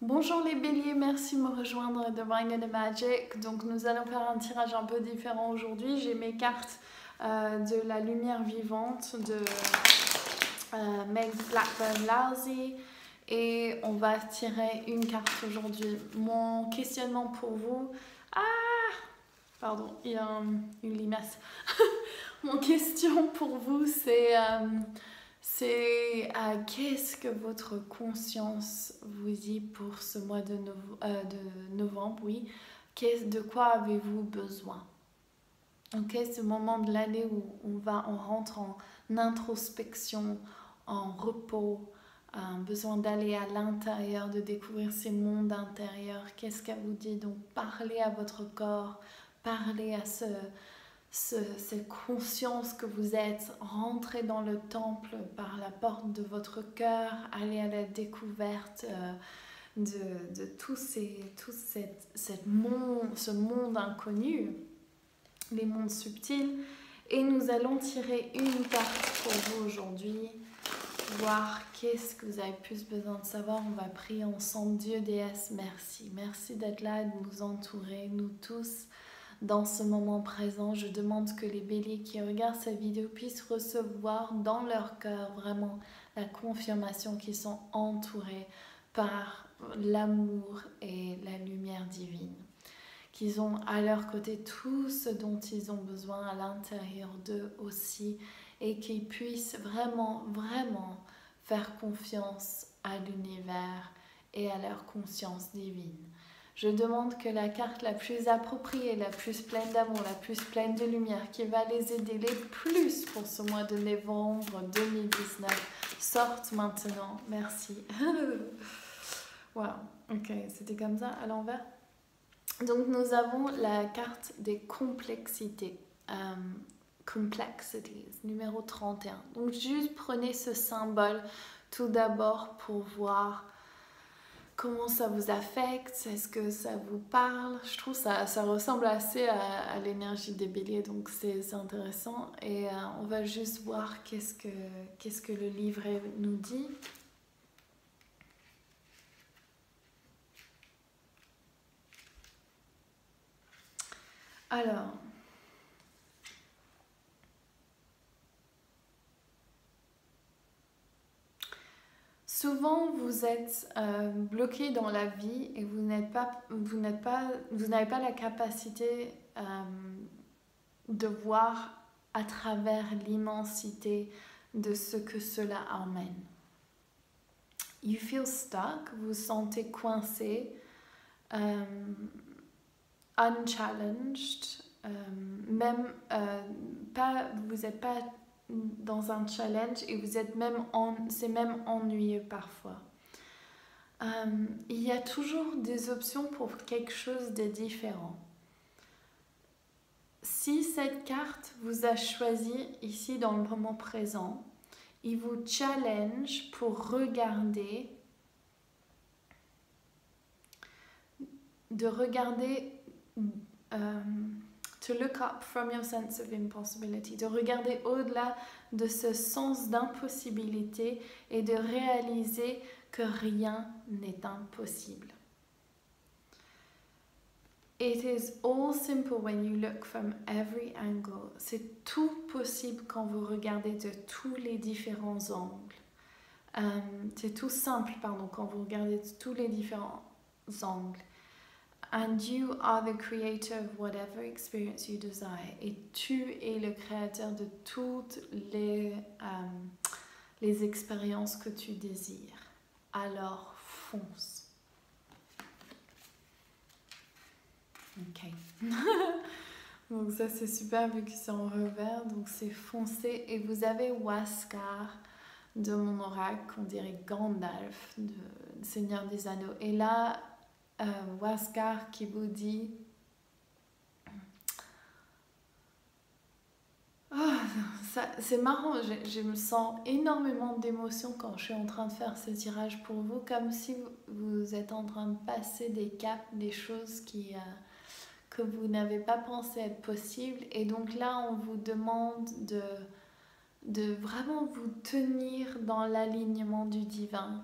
Bonjour les béliers, merci de me rejoindre à Divine and Magic. Donc nous allons faire un tirage un peu différent aujourd'hui. J'ai mes cartes de la lumière vivante de Meg Blackburn Lousy et on va tirer une carte aujourd'hui. Mon questionnement pour vous... Pardon, il y a une limace. Mon question pour vous c'est qu'est-ce que votre conscience vous dit pour ce mois de novembre, oui. De quoi avez-vous besoin? Ok, ce moment de l'année où on rentre en introspection, en repos, besoin d'aller à l'intérieur, de découvrir ces mondes intérieurs. Qu'est-ce qu'elle vous dit? Donc parlez à votre corps, parlez à cette conscience que vous êtes, rentrez dans le temple par la porte de votre cœur, allez à la découverte de ce monde inconnu, les mondes subtils. Et nous allons tirer une carte pour vous aujourd'hui, voir qu'est-ce que vous avez plus besoin de savoir. On va prier ensemble. Dieu, déesse, merci. Merci d'être là, de nous entourer, nous tous. Dans ce moment présent, je demande que les béliers qui regardent cette vidéo puissent recevoir dans leur cœur vraiment la confirmation qu'ils sont entourés par l'amour et la lumière divine. Qu'ils ont à leur côté tout ce dont ils ont besoin à l'intérieur d'eux aussi et qu'ils puissent vraiment, vraiment faire confiance à l'univers et à leur conscience divine. Je demande que la carte la plus appropriée, la plus pleine d'amour, la plus pleine de lumière, qui va les aider les plus pour ce mois de novembre 2019, sorte maintenant. Merci. Wow, ok, c'était comme ça à l'envers. Donc nous avons la carte des complexités. Complexities, numéro 31. Donc juste prenez ce symbole tout d'abord pour voir comment ça vous affecte, est-ce que ça vous parle. Je trouve ça ressemble assez à l'énergie des béliers, donc c'est intéressant. Et on va juste voir qu'est-ce que le livret nous dit. Alors, souvent vous êtes bloqué dans la vie et vous n'avez pas la capacité de voir à travers l'immensité de ce que cela amène. You feel stuck, vous vous sentez coincé, unchallenged, même vous n'êtes pas dans un challenge et c'est même ennuyeux parfois. Il y a toujours des options pour quelque chose de différent. Si cette carte vous a choisi ici dans le moment présent, il vous challenge pour regarder, to look up from your sense of impossibility, de regarder au-delà de ce sens d'impossibilité et de réaliser que rien n'est impossible. It is all simple when you look from every angle. C'est tout possible quand vous regardez de tous les différents angles. C'est tout simple, pardon, quand vous regardez de tous les différents angles. And you are the creator of whatever experience you desire. Et tu es le créateur de toutes les expériences que tu désires. Alors fonce. Ok. Donc ça c'est super vu que c'est en revers. Donc c'est foncé. Et vous avez Huascar de mon oracle, on dirait Gandalf, de Seigneur des Anneaux. Et là, Huascar qui vous dit c'est marrant, je me sens énormément d'émotion quand je suis en train de faire ce tirage pour vous, comme si vous êtes en train de passer des caps, des choses que vous n'avez pas pensé être possibles. Et donc là, on vous demande de vraiment vous tenir dans l'alignement du divin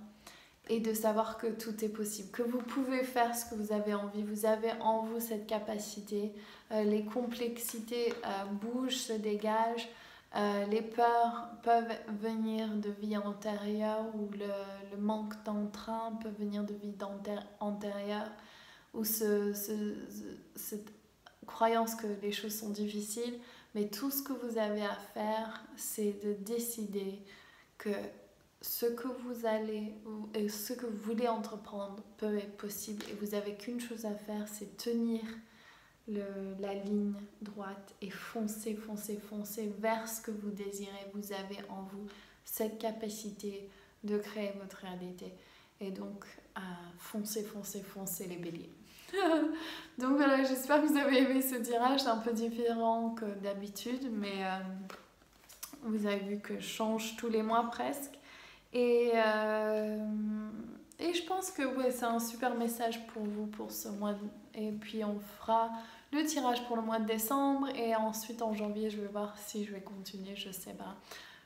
et de savoir que tout est possible, que vous pouvez faire ce que vous avez envie, vous avez en vous cette capacité, les complexités bougent, se dégagent, les peurs peuvent venir de vie antérieure ou le manque d'entrain peut venir de vie antérieure ou cette croyance que les choses sont difficiles, mais tout ce que vous avez à faire, c'est de décider que ce que vous allez et ce que vous voulez entreprendre peut être possible et vous n'avez qu'une chose à faire, c'est tenir la ligne droite et foncer, foncer, foncer vers ce que vous désirez. Vous avez en vous cette capacité de créer votre réalité. Et donc, foncez, foncez, foncez les béliers. Donc voilà, j'espère que vous avez aimé ce tirage, c'est un peu différent que d'habitude, mais vous avez vu que je change tous les mois presque. Et je pense que ouais, c'est un super message pour vous pour ce mois. Et puis on fera le tirage pour le mois de décembre. Et ensuite en janvier, je vais voir si je vais continuer, je sais pas.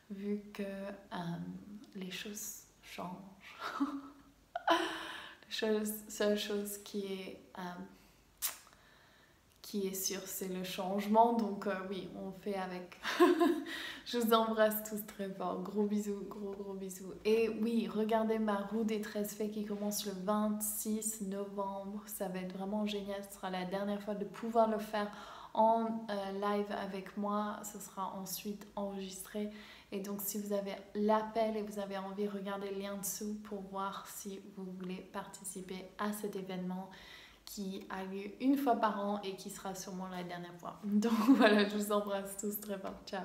Vu que les choses changent. La seule chose qui est sûr, c'est le changement. Donc oui, on fait avec. Je vous embrasse tous très fort. Gros bisous, gros bisous. Et oui, regardez ma roue des 13 fées qui commence le 26 novembre. Ça va être vraiment génial. Ce sera la dernière fois de pouvoir le faire en live avec moi. Ce sera ensuite enregistré. Et donc, si vous avez l'appel et vous avez envie, regardez le lien dessous pour voir si vous voulez participer à cet événement qui a lieu une fois par an et qui sera sûrement la dernière fois. Donc voilà, je vous embrasse tous très fort. Ciao.